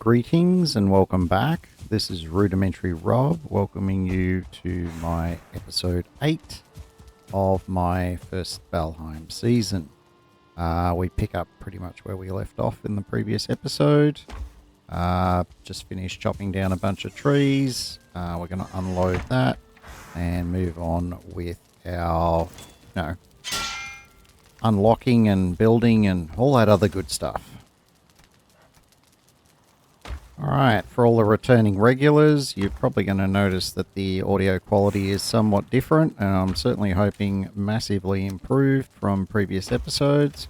Greetings and welcome back. This is Rudimentary Rob welcoming you to my episode 8 of my first Valheim season. We pick up pretty much where we left off in the previous episode. Just finished chopping down a bunch of trees. We're going to unload that and move on with our, unlocking and building and all that other good stuff. Alright, for all the returning regulars, you're probably going to notice that the audio quality is somewhat different, and I'm certainly hoping massively improved from previous episodes.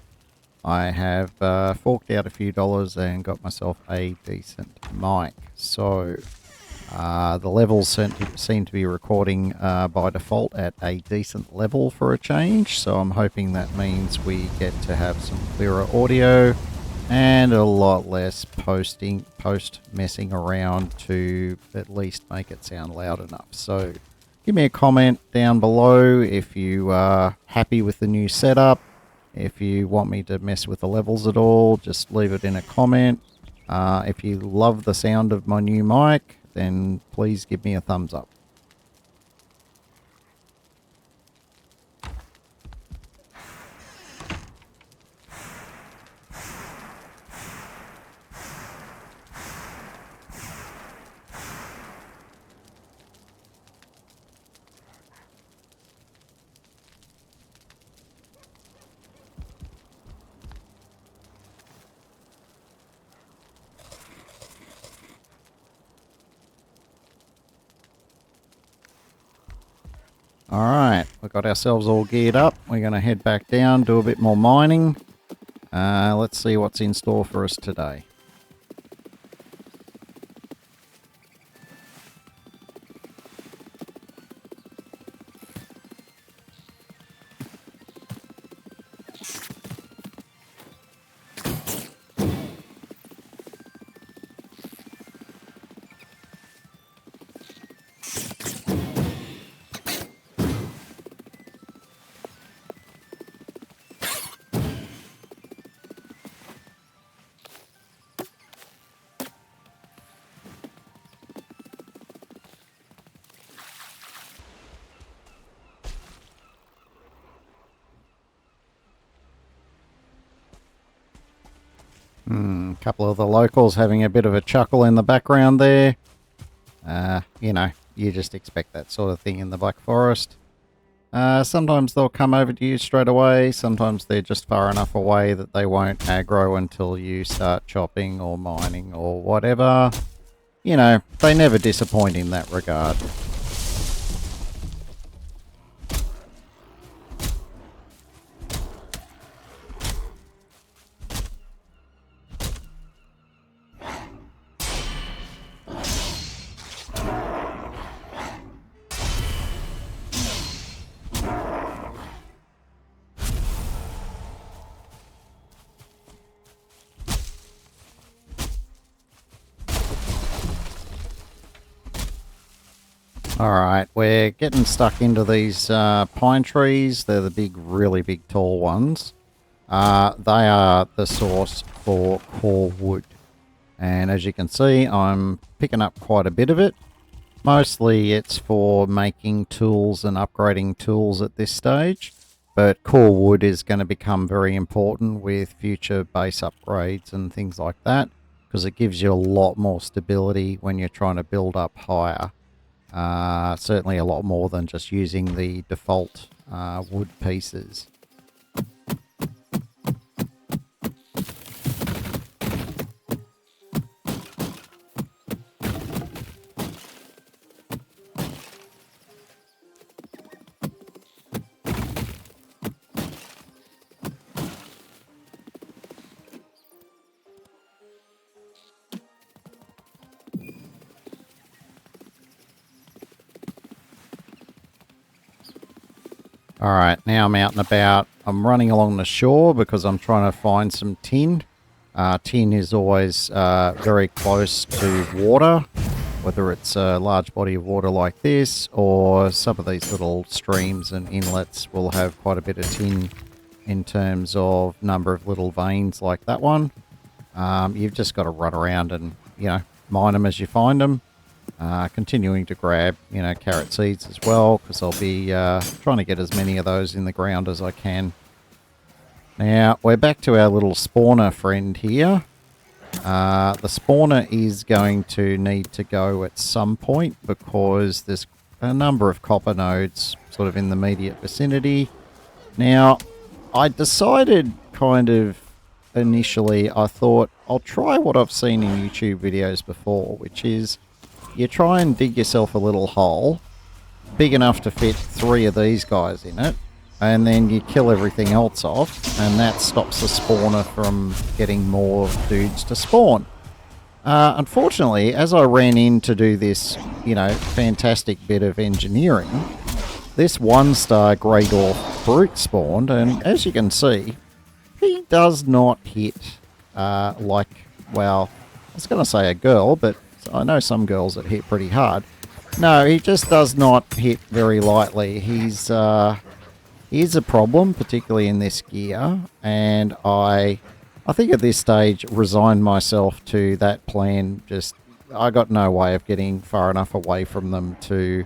I have forked out a few dollars and got myself a decent mic. So, the levels seem to be recording by default at a decent level for a change, so I'm hoping that means we get to have some clearer audio and a lot less post messing around to at least make it sound loud enough. So give me a comment down below if you are happy with the new setup. If you want me to mess with the levels at all, just leave it in a comment. If you love the sound of my new mic, then please give me a thumbs up. Alright, we've got ourselves all geared up. We're going to head back down, do a bit more mining. Let's see what's in store for us today. A couple of the locals having a bit of a chuckle in the background there. You just expect that sort of thing in the Black Forest. Sometimes they'll come over to you straight away. Sometimes they're just far enough away that they won't aggro until you start chopping or mining or whatever. They never disappoint in that regard. Alright, we're getting stuck into these pine trees. They're the really big, tall ones. They are the source for core wood. And as you can see, I'm picking up quite a bit of it. Mostly it's for making tools and upgrading tools at this stage. But core wood is going to become very important with future base upgrades and things like that, because it gives you a lot more stability when you're trying to build up higher. Certainly a lot more than just using the default wood pieces. Alright, now I'm out and about. I'm running along the shore because I'm trying to find some tin. Tin is always very close to water, whether it's a large body of water like this or some of these little streams and inlets will have quite a bit of tin in terms of number of little veins like that one. You've just got to run around and mine them as you find them. Continuing to grab, carrot seeds as well, because I'll be trying to get as many of those in the ground as I can. Now, we're back to our little spawner friend here. The spawner is going to need to go at some point because there's a number of copper nodes sort of in the immediate vicinity. Now, I decided kind of initially, I thought I'll try what I've seen in YouTube videos before, which is you try and dig yourself a little hole big enough to fit 3 of these guys in it, and then you kill everything else off, and that stops the spawner from getting more dudes to spawn. Unfortunately, as I ran in to do this, fantastic bit of engineering, this 1-star Grey Dwarf Brute spawned, and as you can see, he does not hit like, well, I was going to say a girl, but I know some girls that hit pretty hard. No, he just does not hit very lightly. He's a problem, particularly in this gear, and I think at this stage resigned myself to that plan. I got no way of getting far enough away from them to,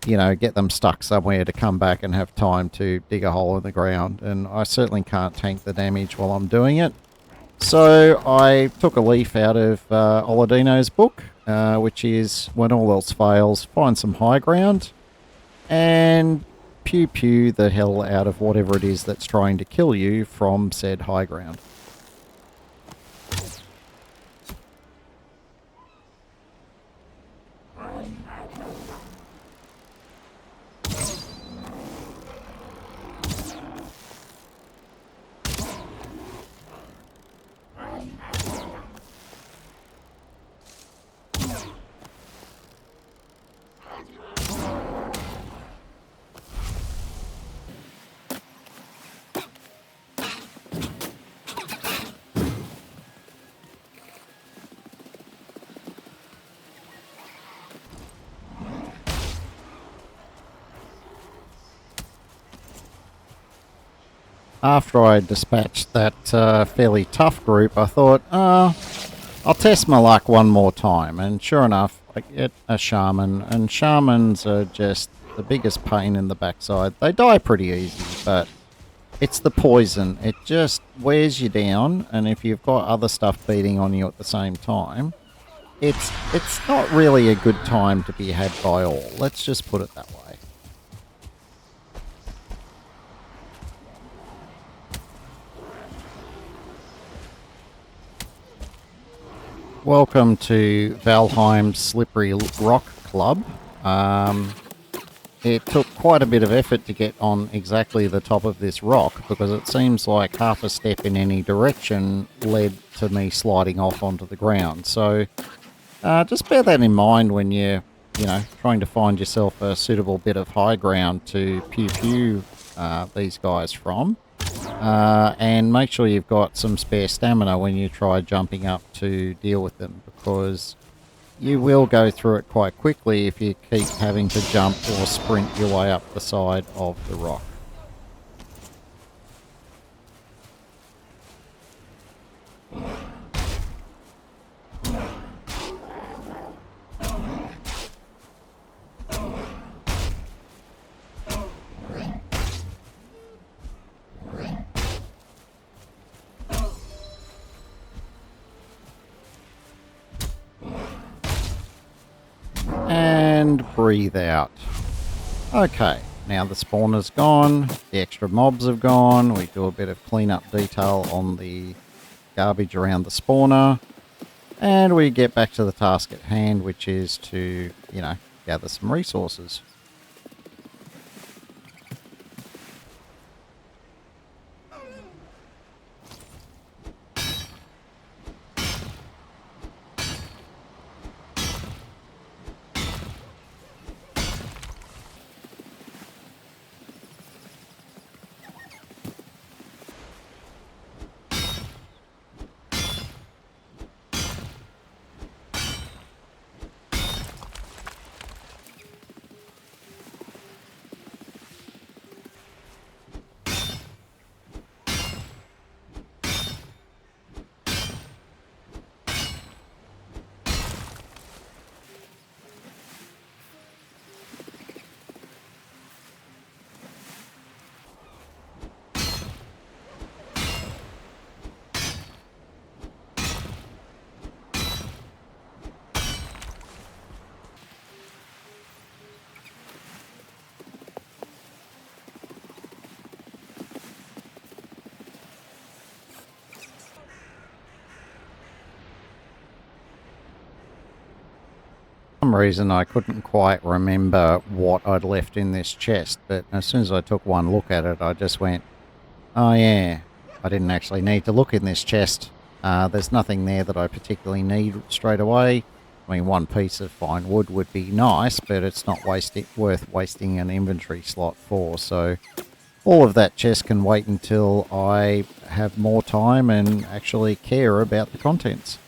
get them stuck somewhere to come back and have time to dig a hole in the ground, and I certainly can't tank the damage while I'm doing it. So I took a leaf out of Oladino's book, which is when all else fails, find some high ground and pew the hell out of whatever it is that's trying to kill you from said high ground. After I dispatched that fairly tough group, I thought, I'll test my luck one more time. And sure enough, I get a shaman, and shamans are just the biggest pain in the backside. They die pretty easy, but it's the poison. It just wears you down, and if you've got other stuff beating on you at the same time, it's not really a good time to be had by all. Let's just put it that way. Welcome to Valheim Slippery Rock Club. It took quite a bit of effort to get on exactly the top of this rock because it seems like half a step in any direction led to me sliding off onto the ground. So just bear that in mind when you're, trying to find yourself a suitable bit of high ground to pew these guys from. And make sure you've got some spare stamina when you try jumping up to deal with them, because you will go through it quite quickly if you keep having to jump or sprint your way up the side of the rock. And breathe out. Okay, now the spawner's gone, the extra mobs have gone, we do a bit of cleanup detail on the garbage around the spawner, and we get back to the task at hand, which is to, gather some resources. some reason I couldn't quite remember what I'd left in this chest, but as soon as I took one look at it, I just went, oh yeah, I didn't actually need to look in this chest. There's nothing there that I particularly need straight away. I mean, one piece of fine wood would be nice, but it's not worth wasting an inventory slot for, so all of that chest can wait until I have more time and actually care about the contents.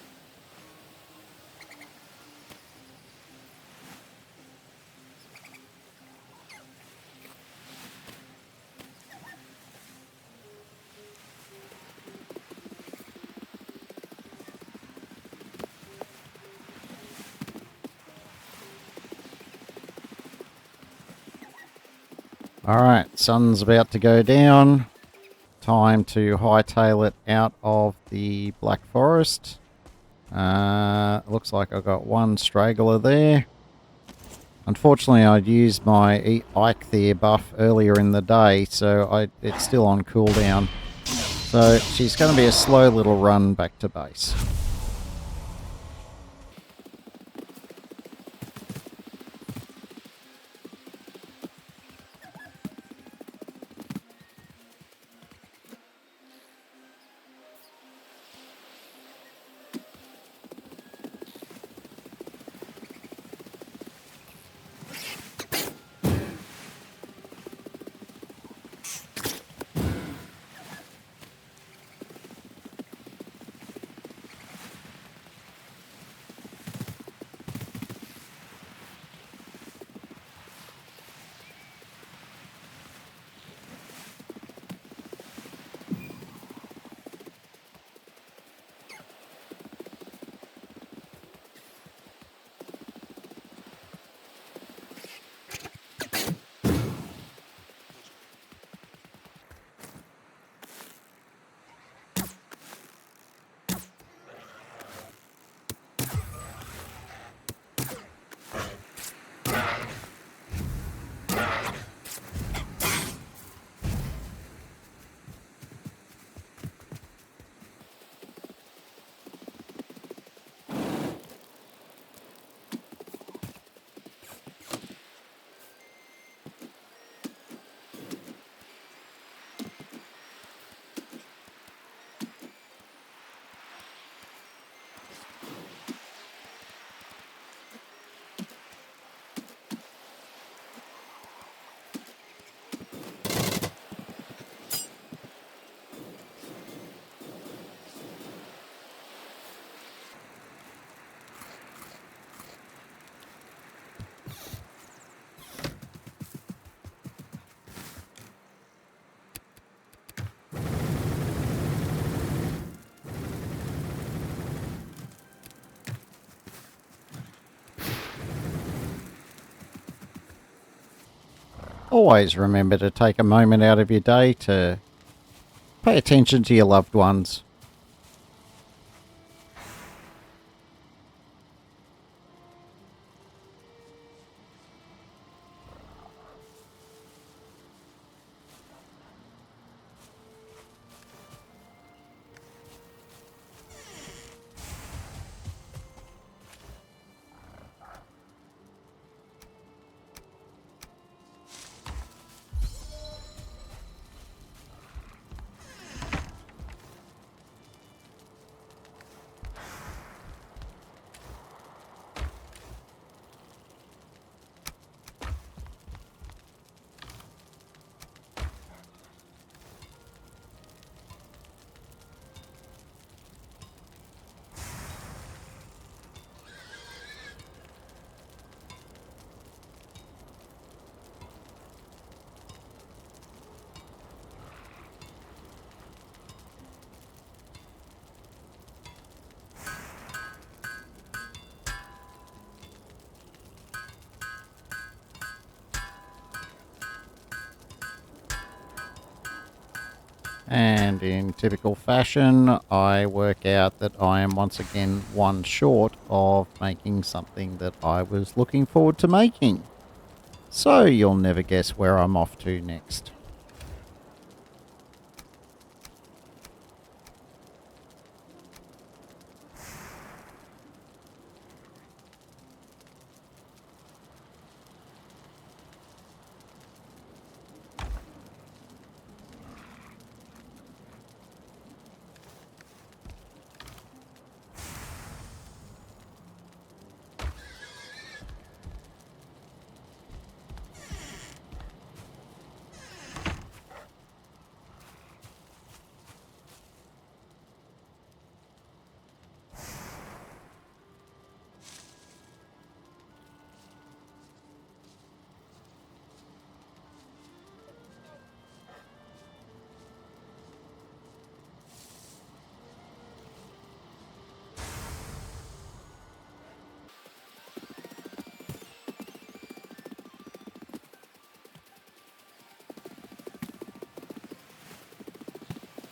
Alright, sun's about to go down. Time to hightail it out of the Black Forest. Looks like I've got one straggler there. Unfortunately, I'd used my Ike there buff earlier in the day, so it's still on cooldown. So she's going to be a slow little run back to base. Always remember to take a moment out of your day to pay attention to your loved ones. And in typical fashion, I work out that I am once again one short of making something that I was looking forward to making. So you'll never guess where I'm off to next.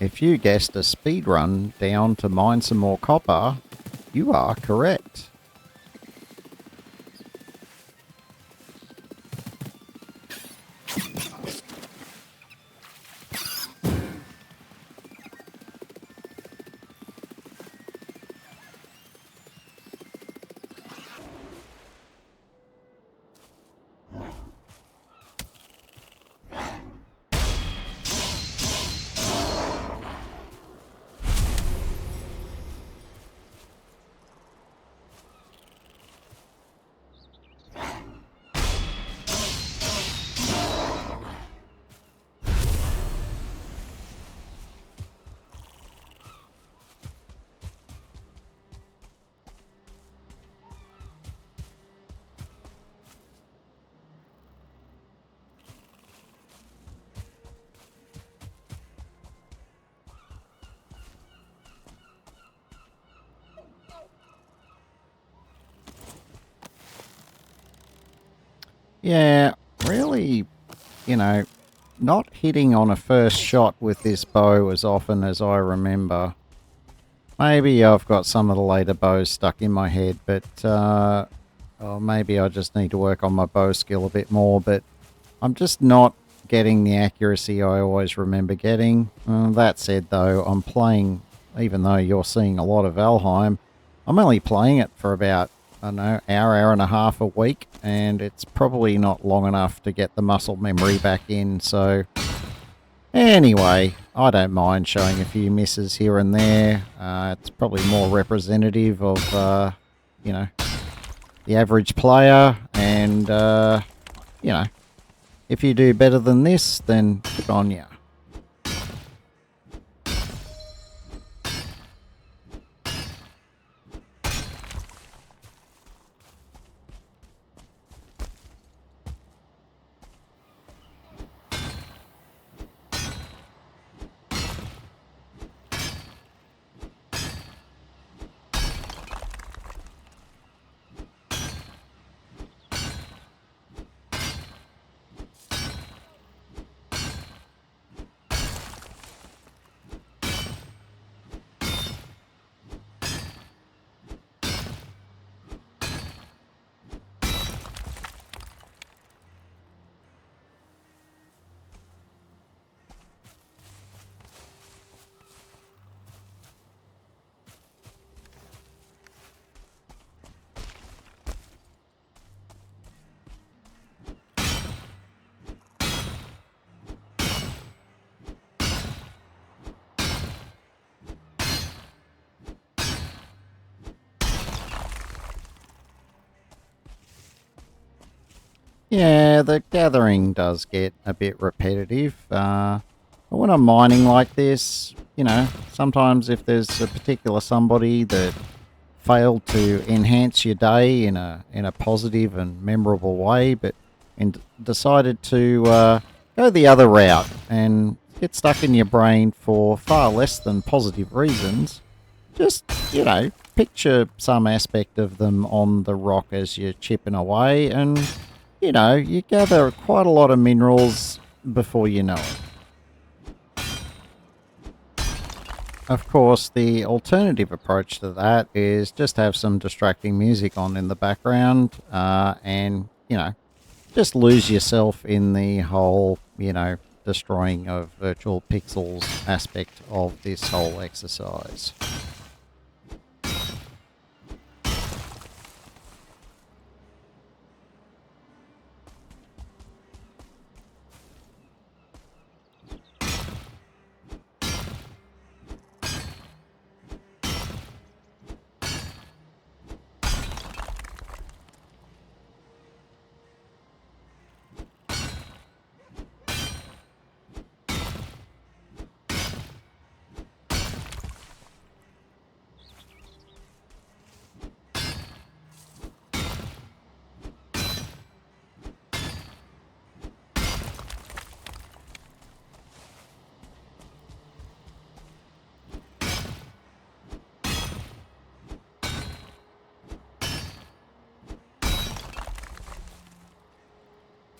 if you guessed a speed run down to mine some more copper, you are correct. Yeah, really, not hitting on a first shot with this bow as often as I remember. Maybe I've got some of the later bows stuck in my head, but or maybe I just need to work on my bow skill a bit more, but I'm just not getting the accuracy I always remember getting. That said, though, I'm playing, even though you're seeing a lot of Valheim, I'm only playing it for about, I don't know, hour and a half a week, and it's probably not long enough to get the muscle memory back in, so anyway, I don't mind showing a few misses here and there. It's probably more representative of, the average player, and, if you do better than this, then good on ya. Yeah, the gathering does get a bit repetitive. But when I'm mining like this, sometimes if there's a particular somebody that failed to enhance your day in a positive and memorable way, but decided to go the other route and get stuck in your brain for far less than positive reasons, just picture some aspect of them on the rock as you're chipping away, and you gather quite a lot of minerals before you know it. Of course, the alternative approach to that is just have some distracting music on in the background, and, just lose yourself in the whole, destroying of virtual pixels aspect of this whole exercise.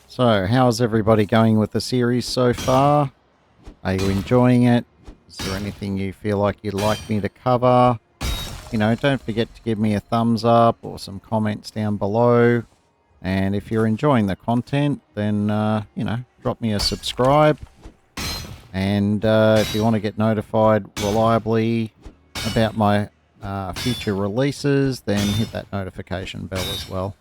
So, how's everybody going with the series so far? Are you enjoying it? Is there anything you feel like you'd like me to cover? You know, don't forget to give me a thumbs up or some comments down below. And if you're enjoying the content, then, you know, drop me a subscribe. And if you want to get notified reliably about my future releases, then hit that notification bell as well.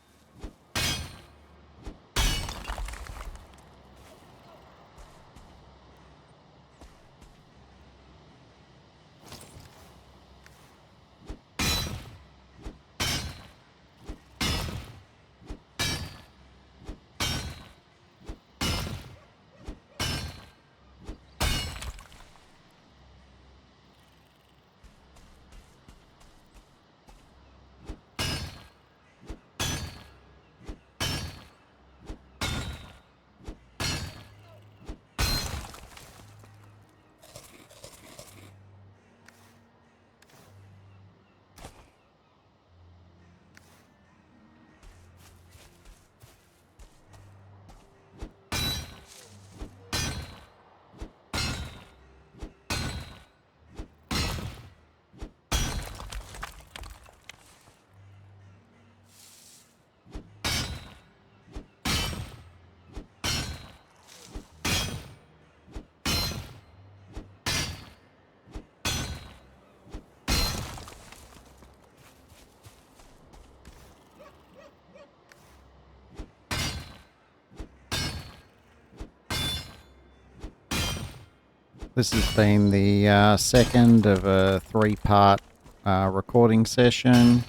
This has been the second of a three-part recording session.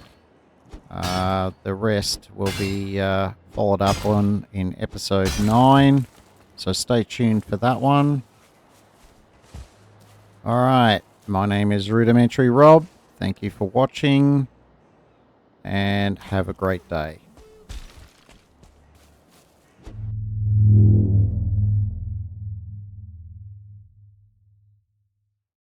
The rest will be followed up on in episode 9, so stay tuned for that one. Alright, my name is Rudimentary Rob. Thank you for watching, and have a great day.